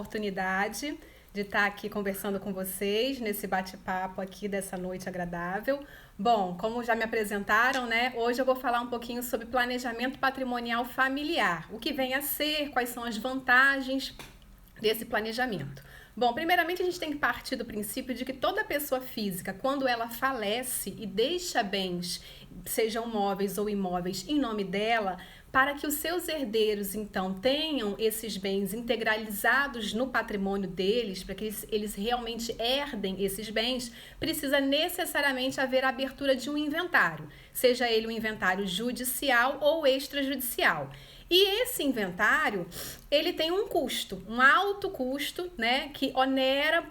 Oportunidade de estar aqui conversando com vocês nesse bate-papo aqui dessa noite agradável. Bom, como já me apresentaram, né? Hoje eu vou falar um pouquinho sobre planejamento patrimonial familiar, o que vem a ser, quais são as vantagens desse planejamento. Bom, primeiramente a gente tem que partir do princípio de que toda pessoa física, quando ela falece e deixa bens, sejam móveis ou imóveis, em nome dela, para que os seus herdeiros, então, tenham esses bens integralizados no patrimônio deles, para que eles realmente herdem esses bens, precisa necessariamente haver a abertura de um inventário, seja ele um inventário judicial ou extrajudicial. E esse inventário, ele tem um custo, um alto custo, né, que onera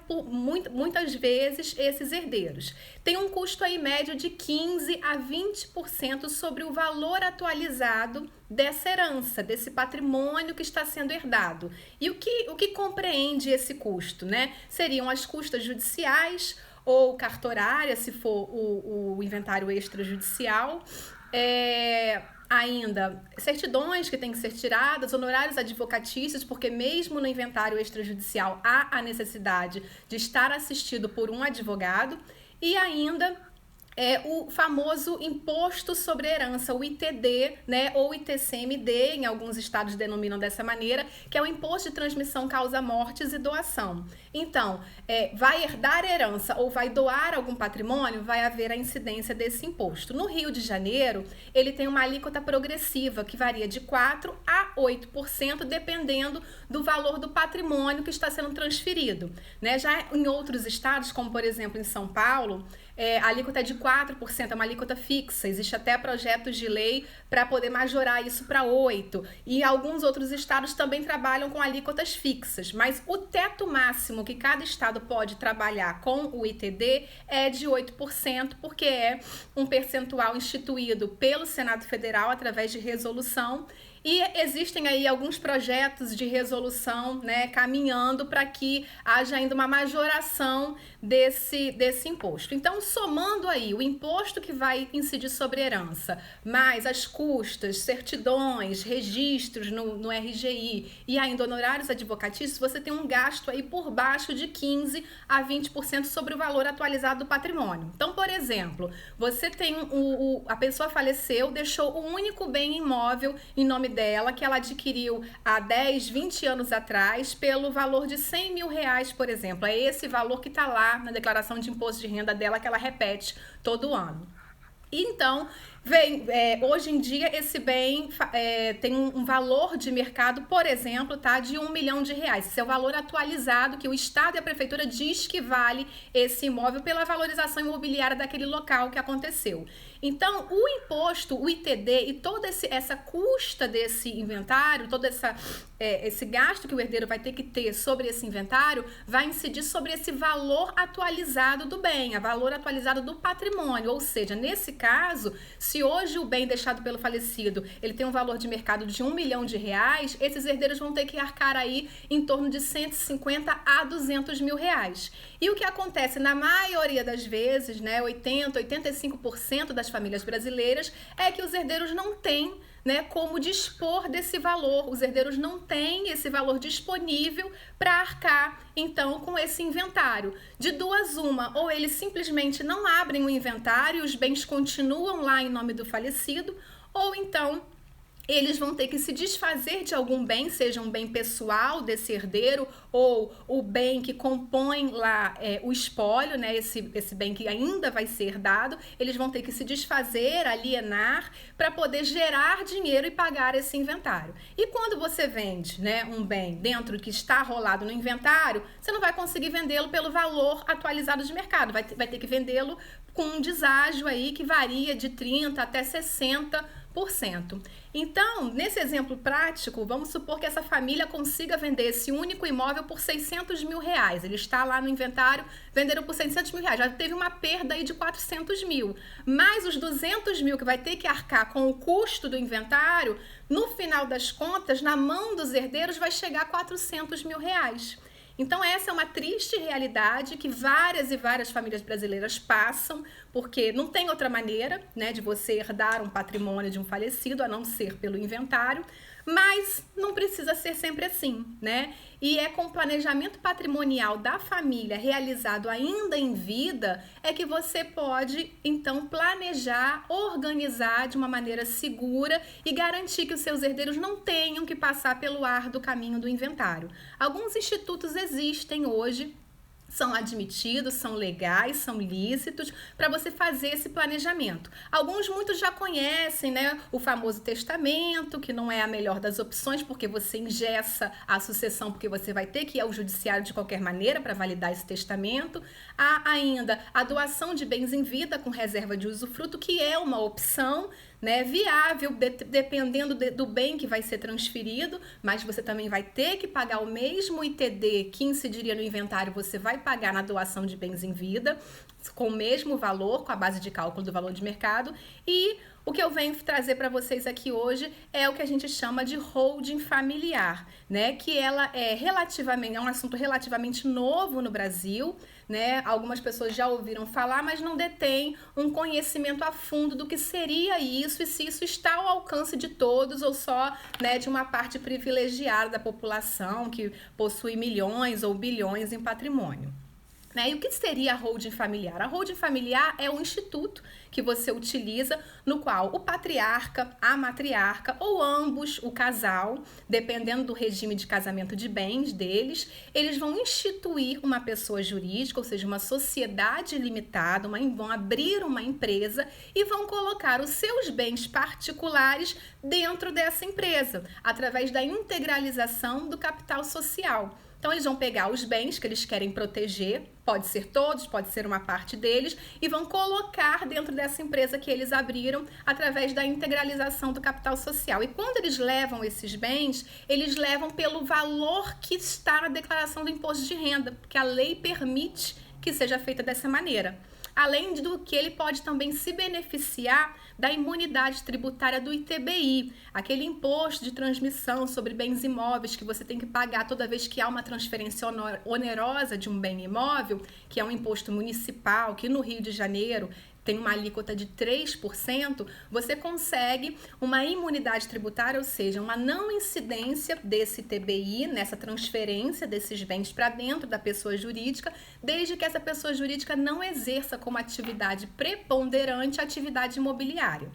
muitas vezes esses herdeiros. Tem um custo aí médio de 15 a 20% sobre o valor atualizado dessa herança, desse patrimônio que está sendo herdado. E o que compreende esse custo, né? Seriam as custas judiciais ou cartorárias, se for o inventário extrajudicial, ainda certidões que têm que ser tiradas, honorários advocatícios, porque mesmo no inventário extrajudicial há a necessidade de estar assistido por um advogado, e ainda o famoso Imposto sobre Herança, o ITD, né, ou ITCMD, em alguns estados denominam dessa maneira, que é o Imposto de Transmissão Causa-Mortes e Doação. Então, vai herdar herança ou vai doar algum patrimônio, vai haver a incidência desse imposto. No Rio de Janeiro, ele tem uma alíquota progressiva que varia de 4% a 8%, dependendo do valor do patrimônio que está sendo transferido, né? Já em outros estados, como por exemplo em São Paulo, a alíquota é de 4%, é uma alíquota fixa. Existe até projetos de lei para poder majorar isso para 8%. E alguns outros estados também trabalham com alíquotas fixas. Mas o teto máximo que cada estado pode trabalhar com o ITD é de 8%, porque é um percentual instituído pelo Senado Federal através de resolução. E existem aí alguns projetos de resolução, né, caminhando para que haja ainda uma majoração desse imposto. Então, somando aí o imposto que vai incidir sobre herança, mais as custas, certidões, registros no RGI e ainda honorários advocatícios, você tem um gasto aí por baixo de 15% a 20% sobre o valor atualizado do patrimônio. Então, por exemplo, você tem a pessoa faleceu, deixou o único bem imóvel em nome dela, que ela adquiriu há 10, 20 anos atrás, pelo valor de R$100 mil, por exemplo. É esse valor que está lá na declaração de imposto de renda dela, que ela repete todo ano. Então, hoje em dia, esse bem tem um valor de mercado, por exemplo, tá, de R$1 milhão. Esse é o valor atualizado que o Estado e a Prefeitura diz que vale esse imóvel pela valorização imobiliária daquele local que aconteceu. Então, o imposto, o ITD e toda essa custa desse inventário, todo esse gasto que o herdeiro vai ter que ter sobre esse inventário, vai incidir sobre esse valor atualizado do bem, a valor atualizado do patrimônio. Ou seja, nesse caso, se hoje o bem deixado pelo falecido, ele tem um valor de mercado de R$1 milhão, esses herdeiros vão ter que arcar aí em torno de 150 a 200 mil reais. E o que acontece na maioria das vezes, né, 80, 85% das famílias brasileiras, é que os herdeiros não têm, né, como dispor desse valor. Os herdeiros não têm esse valor disponível para arcar, então, com esse inventário. De duas uma, ou eles simplesmente não abrem o inventário e os bens continuam lá em nome do falecido, ou então eles vão ter que se desfazer de algum bem, seja um bem pessoal desse herdeiro ou o bem que compõe lá o espólio, né, esse bem que ainda vai ser dado. Eles vão ter que se desfazer, alienar, para poder gerar dinheiro e pagar esse inventário. E quando você vende, né, um bem dentro que está rolado no inventário, você não vai conseguir vendê-lo pelo valor atualizado de mercado, vai ter que vendê-lo com um deságio aí que varia de 30% até 60%. Então, nesse exemplo prático, vamos supor que essa família consiga vender esse único imóvel por R$600 mil. Ele está lá no inventário, venderam por R$600 mil. Já teve uma perda aí de R$400 mil. Mais os R$200 mil que vai ter que arcar com o custo do inventário, no final das contas, na mão dos herdeiros, vai chegar a R$400 mil. Então essa é uma triste realidade que várias e várias famílias brasileiras passam, porque não tem outra maneira, né, de você herdar um patrimônio de um falecido, a não ser pelo inventário. Mas não precisa ser sempre assim, né? E é com o planejamento patrimonial da família realizado ainda em vida é que você pode, então, planejar, organizar de uma maneira segura e garantir que os seus herdeiros não tenham que passar pelo árduo caminho do inventário. Alguns institutos existem hoje, são admitidos, são legais, são lícitos para você fazer esse planejamento. Muitos já conhecem, né, o famoso testamento, que não é a melhor das opções, porque você engessa a sucessão, porque você vai ter que ir ao judiciário de qualquer maneira para validar esse testamento. Há ainda a doação de bens em vida com reserva de usufruto, que é uma opção, né, viável, dependendo do bem que vai ser transferido, mas você também vai ter que pagar o mesmo ITD que incidiria no inventário, você vai pagar na doação de bens em vida, com o mesmo valor, com a base de cálculo do valor de mercado. E o que eu venho trazer para vocês aqui hoje é o que a gente chama de holding familiar, né? Que ela é um assunto relativamente novo no Brasil, né? Algumas pessoas já ouviram falar, mas não detêm um conhecimento a fundo do que seria isso e se isso está ao alcance de todos ou só, né, de uma parte privilegiada da população que possui milhões ou bilhões em patrimônio. E o que seria a holding familiar? A holding familiar é um instituto que você utiliza no qual o patriarca, a matriarca ou ambos, o casal, dependendo do regime de casamento de bens deles, eles vão instituir uma pessoa jurídica, ou seja, uma sociedade limitada, vão abrir uma empresa e vão colocar os seus bens particulares dentro dessa empresa, através da integralização do capital social. Então, eles vão pegar os bens que eles querem proteger, pode ser todos, pode ser uma parte deles, e vão colocar dentro dessa empresa que eles abriram através da integralização do capital social. E quando eles levam esses bens, eles levam pelo valor que está na declaração do imposto de renda, porque a lei permite que seja feita dessa maneira. Além do que ele pode também se beneficiar da imunidade tributária do ITBI, aquele imposto de transmissão sobre bens imóveis que você tem que pagar toda vez que há uma transferência onerosa de um bem imóvel, que é um imposto municipal, que no Rio de Janeiro tem uma alíquota de 3%, você consegue uma imunidade tributária, ou seja, uma não incidência desse TBI, nessa transferência desses bens para dentro da pessoa jurídica, desde que essa pessoa jurídica não exerça como atividade preponderante a atividade imobiliária.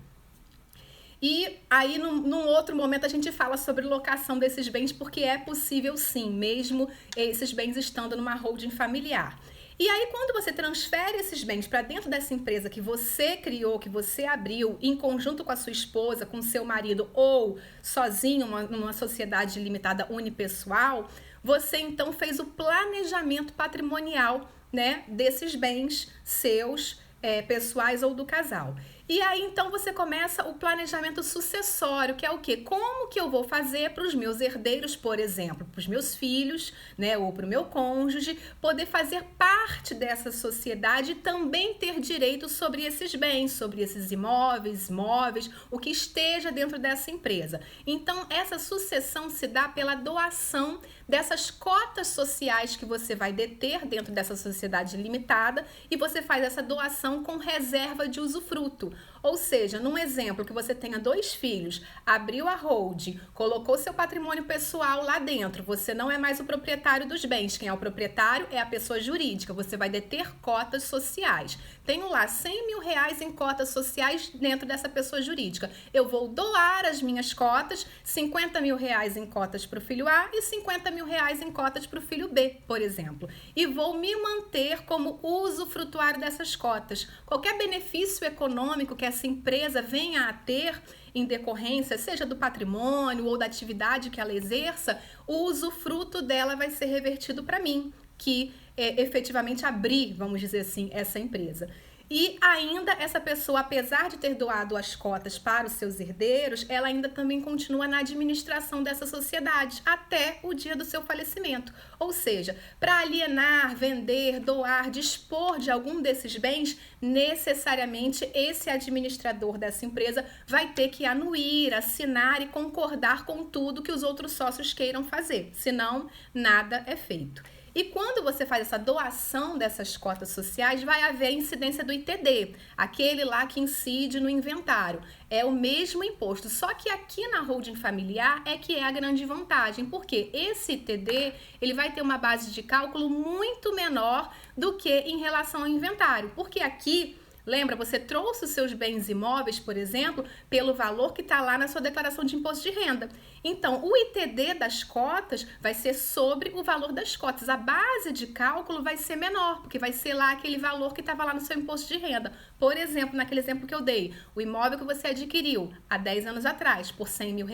E aí, num outro momento, a gente fala sobre locação desses bens, porque é possível sim, mesmo esses bens estando numa holding familiar. E aí, quando você transfere esses bens para dentro dessa empresa que você criou, que você abriu, em conjunto com a sua esposa, com o seu marido, ou sozinho, numa sociedade limitada unipessoal, você então fez o planejamento patrimonial, né, desses bens seus, pessoais ou do casal. E aí, então, você começa o planejamento sucessório, que é o quê? Como que eu vou fazer para os meus herdeiros, por exemplo, para os meus filhos, né, ou para o meu cônjuge, poder fazer parte dessa sociedade e também ter direito sobre esses bens, sobre esses imóveis, móveis, o que esteja dentro dessa empresa. Então, essa sucessão se dá pela doação dessas cotas sociais que você vai deter dentro dessa sociedade limitada e você faz essa doação com reserva de usufruto. Ou seja, num exemplo que você tenha 2 filhos, abriu a holding, colocou seu patrimônio pessoal lá dentro, você não é mais o proprietário dos bens, quem é o proprietário é a pessoa jurídica, você vai deter cotas sociais. Tenho lá R$100 mil em cotas sociais dentro dessa pessoa jurídica. Eu vou doar as minhas cotas, R$50 mil em cotas para o filho A e R$50 mil em cotas para o filho B, por exemplo. E vou me manter como usufrutuário dessas cotas. Qualquer benefício econômico que essa empresa venha a ter em decorrência, seja do patrimônio ou da atividade que ela exerça, o usufruto dela vai ser revertido para mim, que efetivamente abrir, vamos dizer assim, essa empresa. E ainda essa pessoa, apesar de ter doado as cotas para os seus herdeiros, ela ainda também continua na administração dessa sociedade até o dia do seu falecimento. Ou seja, para alienar, vender, doar, dispor de algum desses bens, necessariamente esse administrador dessa empresa vai ter que anuir, assinar e concordar com tudo que os outros sócios queiram fazer. Senão, nada é feito. E quando você faz essa doação dessas cotas sociais, vai haver a incidência do ITD, aquele lá que incide no inventário. É o mesmo imposto, só que aqui na holding familiar é que é a grande vantagem, porque esse ITD ele vai ter uma base de cálculo muito menor do que em relação ao inventário, porque aqui lembra, você trouxe os seus bens imóveis, por exemplo, pelo valor que está lá na sua declaração de imposto de renda. Então, o ITD das cotas vai ser sobre o valor das cotas. A base de cálculo vai ser menor, porque vai ser lá aquele valor que estava lá no seu imposto de renda. Por exemplo, naquele exemplo que eu dei, o imóvel que você adquiriu há 10 anos atrás por R$100 mil,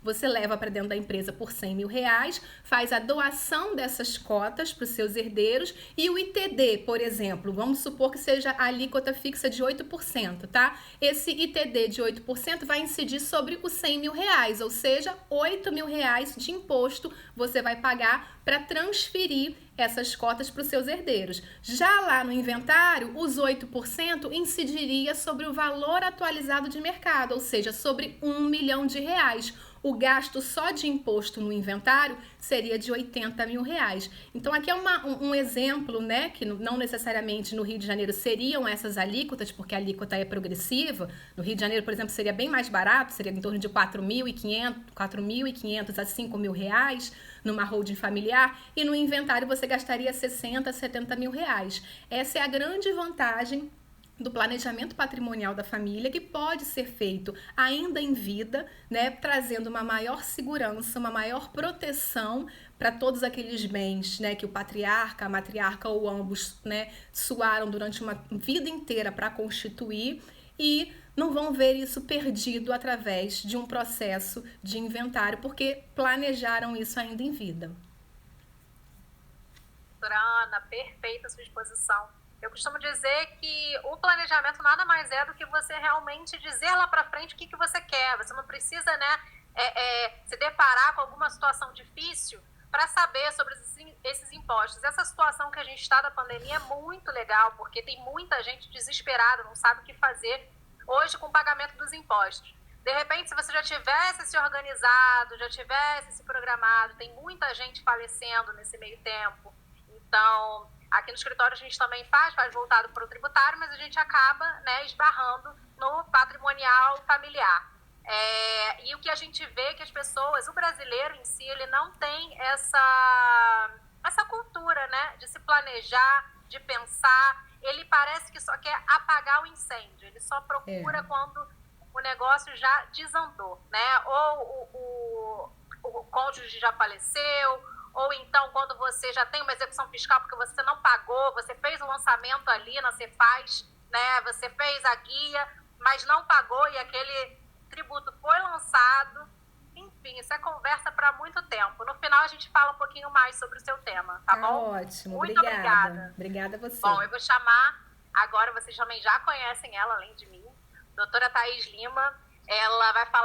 você leva para dentro da empresa por R$100 mil, faz a doação dessas cotas para os seus herdeiros e o ITD, por exemplo, vamos supor que seja a alíquota fixa de 8%, tá? Esse ITD de 8% vai incidir sobre os R$100 mil, ou seja, R$8 mil de imposto você vai pagar para transferir essas cotas para os seus herdeiros. Já lá no inventário, os 8% incidiria sobre o valor atualizado de mercado, ou seja, sobre R$1 milhão. O gasto só de imposto no inventário seria de R$80 mil. Então, aqui é um exemplo, né, que não necessariamente no Rio de Janeiro seriam essas alíquotas, porque a alíquota é progressiva. No Rio de Janeiro, por exemplo, seria bem mais barato, seria em torno de R$4.500 a R$5 mil numa holding familiar, e no inventário você gastaria R$60, R$70 mil. Essa é a grande vantagem do planejamento patrimonial da família, que pode ser feito ainda em vida, né, trazendo uma maior segurança, uma maior proteção para todos aqueles bens, né, que o patriarca, a matriarca ou ambos, né, suaram durante uma vida inteira para constituir e não vão ver isso perdido através de um processo de inventário, porque planejaram isso ainda em vida. Doutora Ana, perfeita a sua exposição. Eu costumo dizer que o planejamento nada mais é do que você realmente dizer lá para frente o que você quer. Você não precisa, né, se deparar com alguma situação difícil para saber sobre esses impostos. Essa situação que a gente está da pandemia é muito legal, porque tem muita gente desesperada, não sabe o que fazer hoje com o pagamento dos impostos. De repente, se você já tivesse se organizado, já tivesse se programado, tem muita gente falecendo nesse meio tempo. Então, aqui no escritório a gente também faz voltado para o tributário, mas a gente acaba, né, esbarrando no patrimonial familiar. E o que a gente vê é que as pessoas, o brasileiro em si, ele não tem essa cultura, né, de se planejar, de pensar. Ele parece que só quer apagar o incêndio, ele só procura quando o negócio já desandou, né? Ou o cônjuge já faleceu, ou então quando você já tem uma execução fiscal porque você não pagou, você fez o lançamento ali na Cefaz, né? Você fez a guia, mas não pagou e aquele tributo foi lançado. Enfim, isso é conversa para muito tempo. No final a gente fala um pouquinho mais sobre o seu tema, tá bom? Ótimo, muito obrigada. Obrigada a você. Bom, eu vou chamar, agora vocês também já conhecem ela, além de mim, doutora Thaís Lima. Ela vai falar